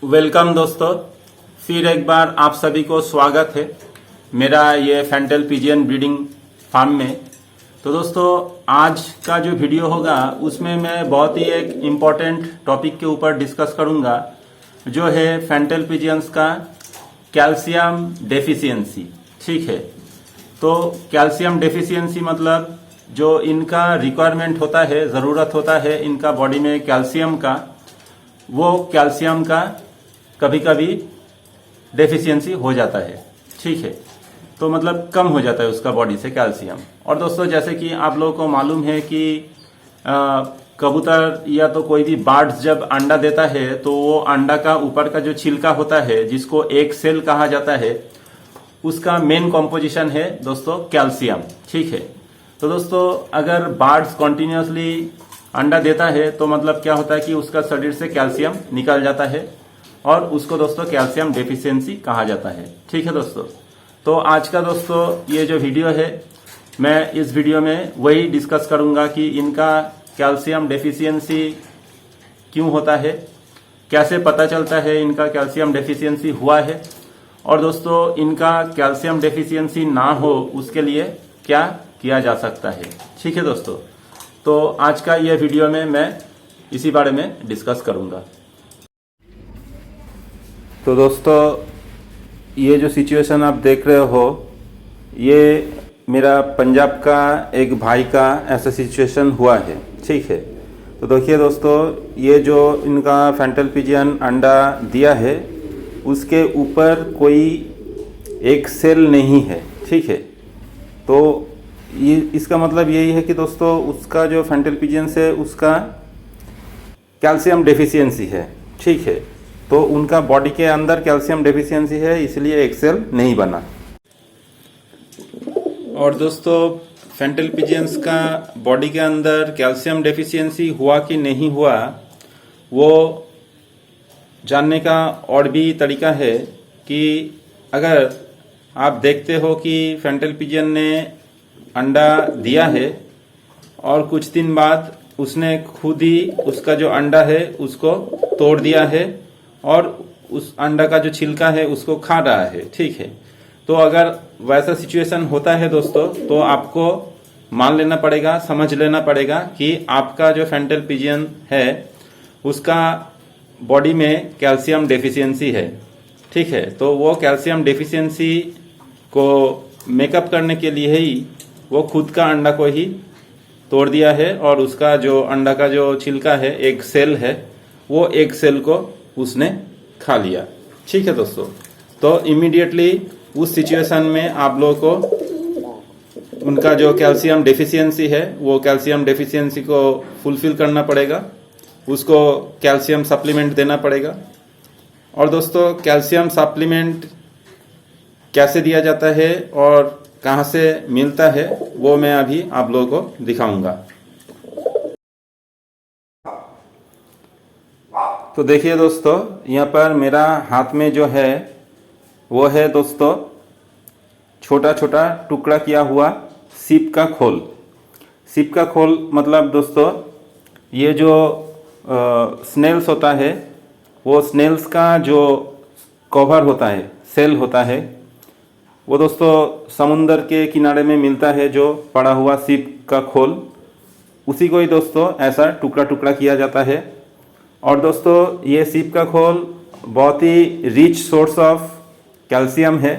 Welcome दोस्तों, फिर एक बार आप सभी को स्वागत है मेरा ये फैंटल पिजियन ब्रीडिंग फार्म में। तो दोस्तों, आज का जो वीडियो होगा उसमें मैं बहुत ही एक इम्पॉर्टेंट टॉपिक के ऊपर डिस्कस करूंगा, जो है फैंटल पिजियंस का कैल्शियम डेफिशिएंसी। ठीक है, तो कैल्शियम डेफिशिएंसी मतलब जो इनका रिक्वायरमेंट होता है, ज़रूरत होता है इनका बॉडी में कैल्शियम का, वो कैल्शियम का कभी कभी डेफिशिएंसी हो जाता है। ठीक है, तो मतलब कम हो जाता है उसका बॉडी से कैल्शियम। और दोस्तों, जैसे कि आप लोगों को मालूम है कि कबूतर या तो कोई भी बर्ड्स जब अंडा देता है तो वो अंडा का ऊपर का जो छिलका होता है, जिसको एग सेल कहा जाता है, उसका मेन कॉम्पोजिशन है दोस्तों कैल्शियम। ठीक है, तो दोस्तों अगर बर्ड्स कॉन्टिन्यूसली अंडा देता है तो मतलब क्या होता है कि उसका शरीर से कैल्शियम निकल जाता है और उसको दोस्तों कैल्शियम डेफिशिएंसी कहा जाता है। ठीक है दोस्तों, तो आज का दोस्तों ये जो वीडियो है, मैं इस वीडियो में वही डिस्कस करूंगा कि इनका कैल्शियम डेफिशिएंसी क्यों होता है, कैसे पता चलता है इनका कैल्शियम डेफिशिएंसी हुआ है, और दोस्तों इनका कैल्शियम डेफिशिएंसी ना हो उसके लिए क्या किया जा सकता है। ठीक है दोस्तों, तो आज का यह वीडियो में मैं इसी बारे में डिस्कस करूंगा। तो दोस्तों, ये जो सिचुएशन आप देख रहे हो, ये मेरा पंजाब का एक भाई का ऐसा सिचुएशन हुआ है। ठीक है, तो देखिए दोस्तों, ये जो इनका फैंटल पिजियन अंडा दिया है उसके ऊपर कोई एक सेल नहीं है। ठीक है, तो ये इसका मतलब यही है कि दोस्तों उसका जो फैंटल पिजियन से उसका कैल्शियम डेफिशिएंसी है। ठीक है, तो उनका बॉडी के अंदर कैल्शियम डेफिशिएंसी है, इसलिए एक सेल नहीं बना। और दोस्तों, फैंटल पिजियंस का बॉडी के अंदर कैल्शियम डेफिशिएंसी हुआ कि नहीं हुआ, वो जानने का और भी तरीका है कि अगर आप देखते हो कि फैंटल पिजियन ने अंडा दिया है और कुछ दिन बाद उसने खुद ही उसका जो अंडा है उसको तोड़ दिया है और उस अंडा का जो छिलका है उसको खा रहा है। ठीक है, तो अगर वैसा सिचुएशन होता है दोस्तों, तो आपको मान लेना पड़ेगा, समझ लेना पड़ेगा कि आपका जो फैंटल पिजियन है उसका बॉडी में कैल्शियम डेफिशिएंसी है। ठीक है, तो वो कैल्शियम डेफिशिएंसी को मेकअप करने के लिए ही वो खुद का अंडा को ही तोड़ दिया है और उसका जो अंडा का जो छिलका है, एक सेल है, वो एक सेल को उसने खा लिया। ठीक है दोस्तों, तो इमीडिएटली उस सिचुएशन में आप लोगों को उनका जो कैल्शियम डेफिशिएंसी है वो कैल्शियम डेफिशिएंसी को फुलफिल करना पड़ेगा, उसको कैल्शियम सप्लीमेंट देना पड़ेगा। और दोस्तों, कैल्शियम सप्लीमेंट कैसे दिया जाता है और कहाँ से मिलता है वो मैं अभी आप लोगों को दिखाऊंगा। तो देखिए दोस्तों, यहाँ पर मेरा हाथ में जो है वो है दोस्तों छोटा छोटा टुकड़ा किया हुआ सीप का खोल। सीप का खोल मतलब दोस्तों ये जो स्नेल्स होता है, वो स्नेल्स का जो कवर होता है, सेल होता है, वो दोस्तों समुंदर के किनारे में मिलता है, जो पड़ा हुआ सीप का खोल, उसी को ही दोस्तों ऐसा टुकड़ा टुकड़ा किया जाता है। और दोस्तों ये सीप का खोल बहुत ही रिच सोर्स ऑफ कैल्शियम है।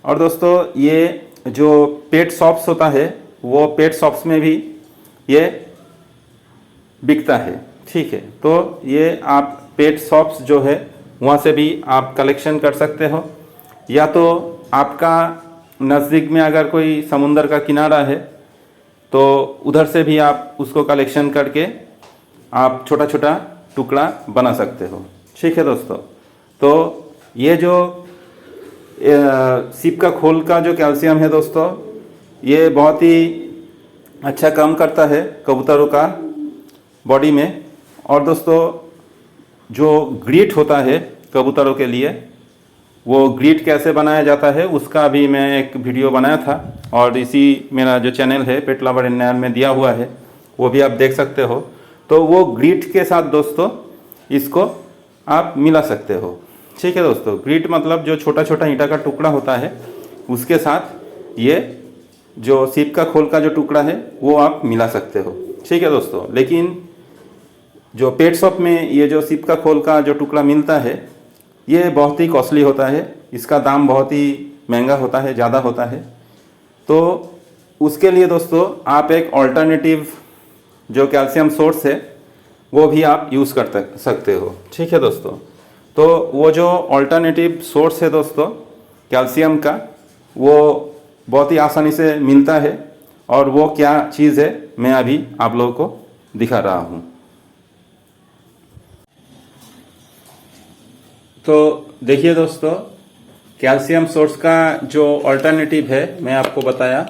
और दोस्तों ये जो पेट शॉप्स होता है, वो पेट शॉप्स में भी ये बिकता है। ठीक है, तो ये आप पेट शॉप्स जो है वहाँ से भी आप कलेक्शन कर सकते हो, या तो आपका नज़दीक में अगर कोई समुंदर का किनारा है तो उधर से भी आप उसको कलेक्शन करके आप छोटा छोटा टुकड़ा बना सकते हो। ठीक है दोस्तों, तो ये जो सीप का खोल का जो कैल्शियम है दोस्तों, ये बहुत ही अच्छा काम करता है कबूतरों का बॉडी में। और दोस्तों जो ग्रिट होता है कबूतरों के लिए, वो ग्रिट कैसे बनाया जाता है उसका भी मैं एक वीडियो बनाया था, और इसी मेरा जो चैनल है पेट लवर इंडिया में दिया हुआ है, वो भी आप देख सकते हो। तो वो ग्रिट के साथ दोस्तों इसको आप मिला सकते हो। ठीक है दोस्तों, ग्रिट मतलब जो छोटा छोटा ईंटा का टुकड़ा होता है उसके साथ ये जो सीप का खोल का जो टुकड़ा है वो आप मिला सकते हो। ठीक है दोस्तों, लेकिन जो पेट शॉप में ये जो सीप का खोल का जो टुकड़ा मिलता है ये बहुत ही कॉस्टली होता है, इसका दाम बहुत ही महंगा होता है, ज़्यादा होता है। तो उसके लिए दोस्तों आप एक ऑल्टरनेटिव जो कैल्शियम सोर्स है वो भी आप यूज़ कर सकते हो। ठीक है दोस्तों, तो वो जो ऑल्टरनेटिव सोर्स है दोस्तों कैल्शियम का, वो बहुत ही आसानी से मिलता है। और वो क्या चीज़ है मैं अभी आप लोगों को दिखा रहा हूँ। तो देखिए दोस्तों, कैल्शियम सोर्स का जो अल्टरनेटिव है मैं आपको बताया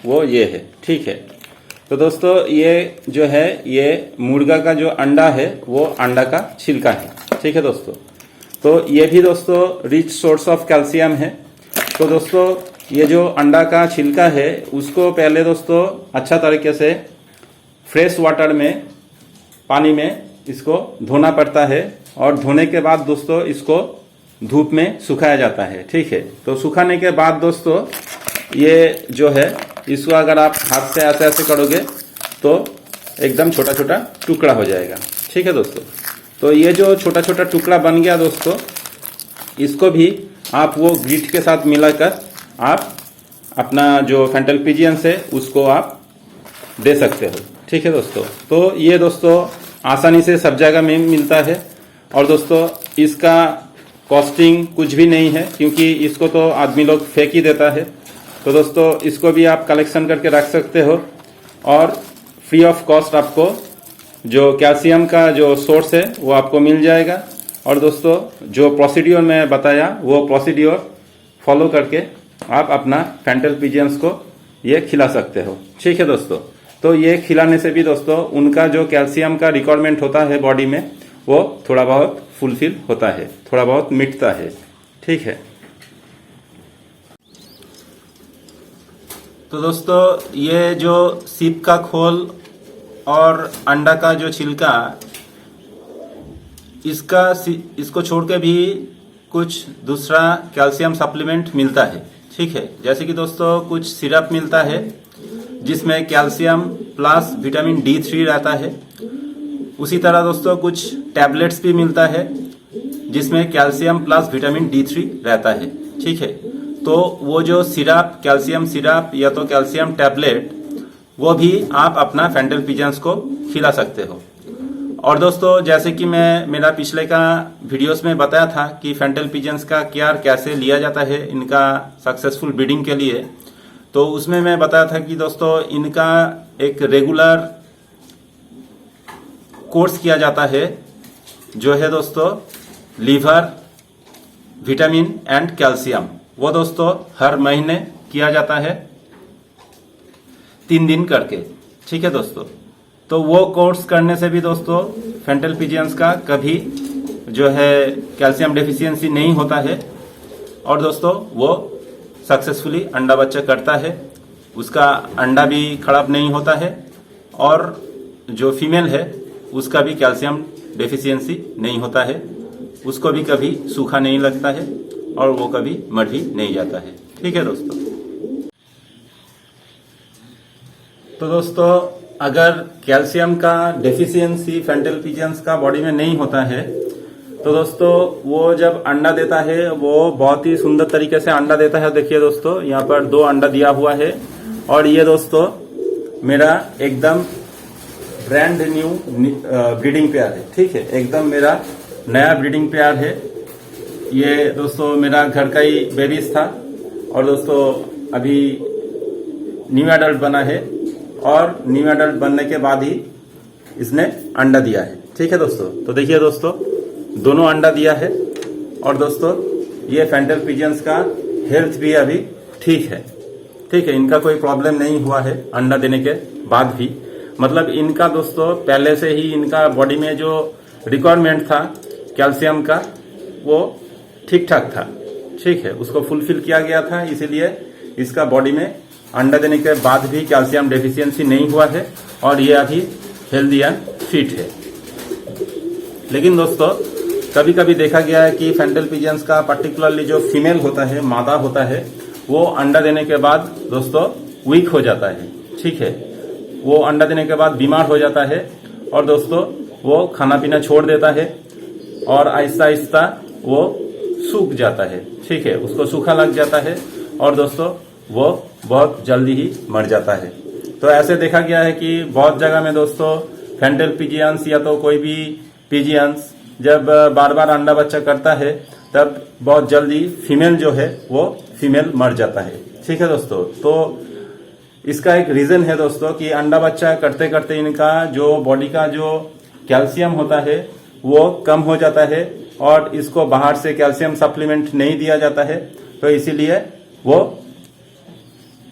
वो ये है। ठीक है, तो दोस्तों ये जो है ये मुर्गा का जो अंडा है वो अंडा का छिलका है। ठीक है दोस्तों, तो ये भी दोस्तों रिच सोर्स ऑफ कैल्शियम है। तो दोस्तों ये जो अंडा का छिलका है उसको पहले दोस्तों अच्छा तरीके से फ्रेश वाटर में, पानी में इसको धोना पड़ता है। और धोने के बाद दोस्तों इसको धूप में सुखाया जाता है। ठीक है, तो सुखाने के बाद दोस्तों ये जो है इसको अगर आप हाथ से ऐसे ऐसे करोगे तो एकदम छोटा छोटा टुकड़ा हो जाएगा। ठीक है दोस्तों, तो ये जो छोटा छोटा टुकड़ा बन गया दोस्तों, इसको भी आप वो ग्रिट के साथ मिलाकर आप अपना जो फैंटल पिजियंस है उसको आप दे सकते हो। ठीक है दोस्तों, तो ये दोस्तों आसानी से सब जगह में मिलता है। और दोस्तों इसका कॉस्टिंग कुछ भी नहीं है, क्योंकि इसको तो आदमी लोग फेंक ही देता है। तो दोस्तों इसको भी आप कलेक्शन करके रख सकते हो और फ्री ऑफ कॉस्ट आपको जो कैल्शियम का जो सोर्स है वो आपको मिल जाएगा। और दोस्तों जो प्रोसीड्योर मैं बताया वो प्रोसीड्योर फॉलो करके आप अपना फैंटल पिजियंस को ये खिला सकते हो। ठीक है दोस्तों, तो ये खिलाने से भी दोस्तों उनका जो कैल्शियम का रिक्वायरमेंट होता है बॉडी में वो थोड़ा बहुत फुलफिल होता है, थोड़ा बहुत मिटता है। ठीक है, तो दोस्तों ये जो सीप का खोल और अंडा का जो छिलका, इसको छोड़ के भी कुछ दूसरा कैल्शियम सप्लीमेंट मिलता है। ठीक है, जैसे कि दोस्तों कुछ सिरप मिलता है जिसमें कैल्शियम प्लस विटामिन D3 रहता है। उसी तरह दोस्तों कुछ टैबलेट्स भी मिलता है जिसमें कैल्शियम प्लस विटामिन D3 रहता है। ठीक है, तो वो जो सिरप, कैल्शियम सिरप या तो कैल्शियम टैबलेट, वो भी आप अपना फैंटल पिजियंस को खिला सकते हो। और दोस्तों जैसे कि मैं मेरा पिछले का वीडियोस में बताया था कि फैंटल पिजियंस का केयर कैसे लिया जाता है इनका सक्सेसफुल ब्रीडिंग के लिए, तो उसमें मैं बताया था कि दोस्तों इनका एक रेगुलर कोर्स किया जाता है जो है दोस्तों लीवर, विटामिन एंड कैल्शियम, वो दोस्तों हर महीने किया जाता है 3 दिन करके। ठीक है दोस्तों, तो वो कोर्स करने से भी दोस्तों फैंटल पिजियंस का कभी जो है कैल्शियम डेफिशिएंसी नहीं होता है। और दोस्तों वो सक्सेसफुली अंडा बच्चा करता है, उसका अंडा भी खराब नहीं होता है और जो फीमेल है उसका भी कैल्शियम डेफिशिएंसी नहीं होता है, उसको भी कभी सूखा नहीं लगता है और वो कभी मर भी नहीं जाता है। ठीक है दोस्तों, तो दोस्तों अगर कैल्शियम का डेफिशिएंसी फैंटल पिजियंस का बॉडी में नहीं होता है तो दोस्तों वो जब अंडा देता है वो बहुत ही सुंदर तरीके से अंडा देता है। देखिए दोस्तों यहाँ पर 2 अंडा दिया हुआ है और ये दोस्तों मेरा एकदम ब्रांड न्यू ब्रीडिंग पेयर है। ठीक है, एकदम मेरा नया ब्रीडिंग पेयर है। ये दोस्तों मेरा घर का ही बेबीज था और दोस्तों अभी न्यू एडल्ट बना है और न्यू एडल्ट बनने के बाद ही इसने अंडा दिया है। ठीक है दोस्तों, तो देखिए दोस्तों दोनों अंडा दिया है और दोस्तों ये फैंटल पिजियंस का हेल्थ भी अभी ठीक है। ठीक है, इनका कोई प्रॉब्लम नहीं हुआ है अंडा देने के बाद भी। मतलब इनका दोस्तों पहले से ही इनका बॉडी में जो रिक्वायरमेंट था कैल्शियम का वो ठीक ठाक था। ठीक है, उसको फुलफिल किया गया था, इसीलिए इसका बॉडी में अंडा देने के बाद भी कैल्शियम डेफिशिएंसी नहीं हुआ है और ये अभी हेल्दी एंड फिट है। लेकिन दोस्तों कभी कभी देखा गया है कि फेंटल पिजियंस का पर्टिकुलरली जो फीमेल होता है, मादा होता है, वो अंडा देने के बाद दोस्तों वीक हो जाता है। ठीक है, वो अंडा देने के बाद बीमार हो जाता है और दोस्तों वो खाना पीना छोड़ देता है और आहिस्ता आहिस्ता वो सूख जाता है। ठीक है, उसको सूखा लग जाता है और दोस्तों वो बहुत जल्दी ही मर जाता है। तो ऐसे देखा गया है कि बहुत जगह में दोस्तों फेंटल पिजियंस या तो कोई भी पिजियंस जब बार बार अंडा बच्चा करता है तब बहुत जल्दी फीमेल जो है वो फीमेल मर जाता है। ठीक है दोस्तों, तो इसका एक रीजन है दोस्तों कि अंडा बच्चा करते करते इनका जो बॉडी का जो कैल्शियम होता है वो कम हो जाता है और इसको बाहर से कैल्शियम सप्लीमेंट नहीं दिया जाता है, तो इसीलिए वो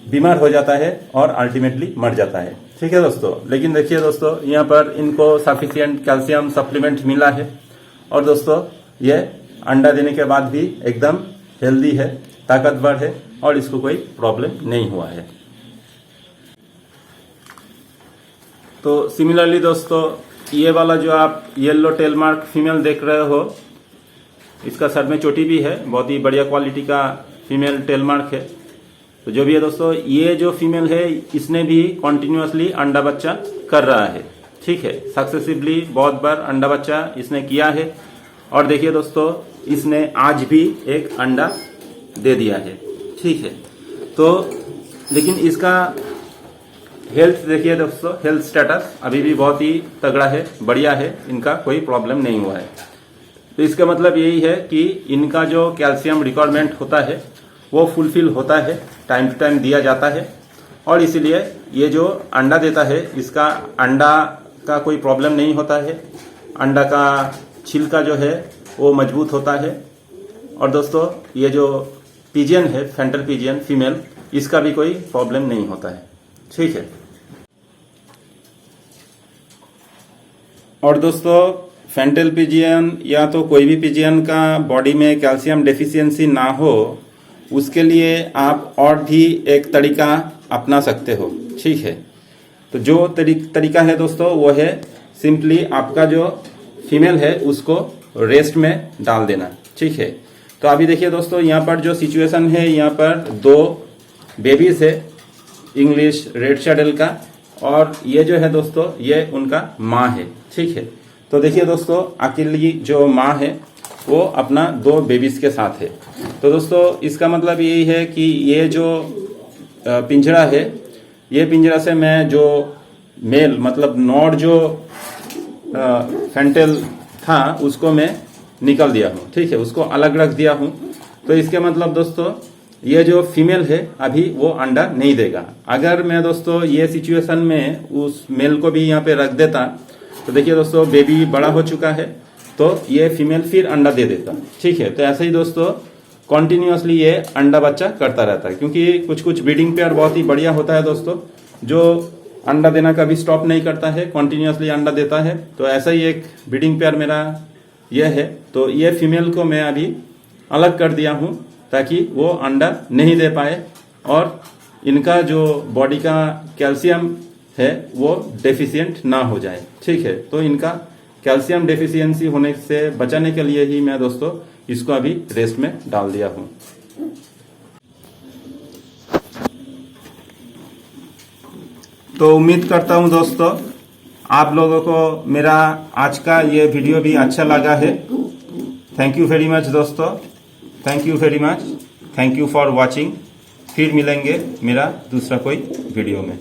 बीमार हो जाता है और अल्टीमेटली मर जाता है। ठीक है दोस्तों, लेकिन देखिए दोस्तों यहाँ पर इनको सफिशिएंट कैल्शियम सप्लीमेंट मिला है और दोस्तों ये अंडा देने के बाद भी एकदम हेल्दी है, ताकतवर है और इसको कोई प्रॉब्लम नहीं हुआ है। तो सिमिलरली दोस्तों ये वाला जो आप येलो टेल मार्क फीमेल देख रहे हो, इसका सर में चोटी भी है, बहुत ही बढ़िया क्वालिटी का फीमेल टेल मार्क है। तो जो भी है दोस्तों, ये जो फीमेल है इसने भी कॉन्टिन्यूसली अंडा बच्चा कर रहा है। ठीक है, सक्सेसिवली बहुत बार अंडा बच्चा इसने किया है और देखिए दोस्तों इसने आज भी एक अंडा दे दिया है। ठीक है, तो लेकिन इसका हेल्थ देखिए दोस्तों, हेल्थ स्टेटस अभी भी बहुत ही तगड़ा है, बढ़िया है, इनका कोई प्रॉब्लम नहीं हुआ है। तो इसका मतलब यही है कि इनका जो कैल्शियम रिक्वायरमेंट होता है वो फुलफिल होता है, टाइम टू टाइम दिया जाता है और इसीलिए ये जो अंडा देता है इसका अंडा का कोई प्रॉब्लम नहीं होता है। अंडा का छिलका जो है वो मजबूत होता है और दोस्तों ये जो पिजियन है, फेंटल पिजियन फीमेल, इसका भी कोई प्रॉब्लम नहीं होता है। ठीक है, और दोस्तों फेंटल पिजियन या तो कोई भी पिजियन का बॉडी में कैल्शियम डेफिशिएंसी ना हो, उसके लिए आप और भी एक तरीका अपना सकते हो। ठीक है, तो जो तरीका है दोस्तों वो है सिंपली आपका जो फीमेल है उसको रेस्ट में डाल देना। ठीक है, तो अभी देखिए दोस्तों यहाँ पर जो सिचुएशन है, यहाँ पर 2 बेबीज है इंग्लिश रेड शैडल का और ये जो है दोस्तों ये उनका माँ है। ठीक है, तो देखिए दोस्तों अकेली जो माँ है वो अपना 2 बेबीज के साथ है। तो दोस्तों इसका मतलब यही है कि ये जो पिंजरा है, ये पिंजरा से मैं जो मेल मतलब नॉड जो फेंटल था उसको मैं निकल दिया हूँ। ठीक है, उसको अलग रख दिया हूँ। तो इसके मतलब दोस्तों ये जो फीमेल है अभी वो अंडा नहीं देगा। अगर मैं दोस्तों ये सिचुएशन में उस मेल को भी यहाँ पे रख देता तो देखिए दोस्तों बेबी बड़ा हो चुका है, तो ये फीमेल फिर अंडा दे देता। ठीक है, तो ऐसे ही दोस्तों कॉन्टिन्यूसली ये अंडा बच्चा करता रहता है, क्योंकि कुछ कुछ ब्रीडिंग पेयर बहुत ही बढ़िया होता है दोस्तों, जो अंडा देना कभी स्टॉप नहीं करता है, कॉन्टिन्यूसली अंडा देता है। तो ऐसा ही एक ब्रीडिंग पेयर मेरा यह है। तो ये फीमेल को मैं अभी अलग कर दिया हूँ ताकि वो अंडा नहीं दे पाए और इनका जो बॉडी का कैल्शियम है वो डेफिशिएंट ना हो जाए। ठीक है, तो इनका कैल्शियम डेफिशिएंसी होने से बचाने के लिए ही मैं दोस्तों इसको अभी रेस्ट में डाल दिया हूं। तो उम्मीद करता हूं दोस्तों आप लोगों को मेरा आज का ये वीडियो भी अच्छा लगा है। थैंक यू वेरी मच दोस्तों, thank you very much, thank you for watching. फिर मिलेंगे मेरा दूसरा कोई वीडियो में।